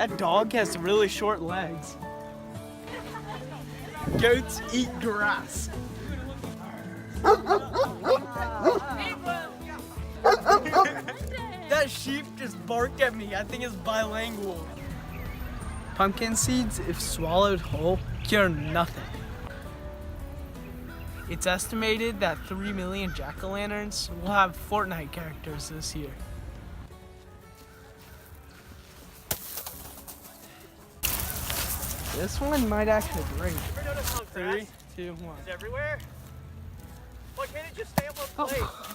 That dog has really short legs. Goats eat grass. That sheep just barked at me. I think it's bilingual. Pumpkin seeds, if swallowed whole, cure nothing. It's estimated that 3 million jack-o'-lanterns will have Fortnite characters this year. This one might actually break. Ever notice how grass 3, 2, 1. is everywhere? Why can't it just stay on one place?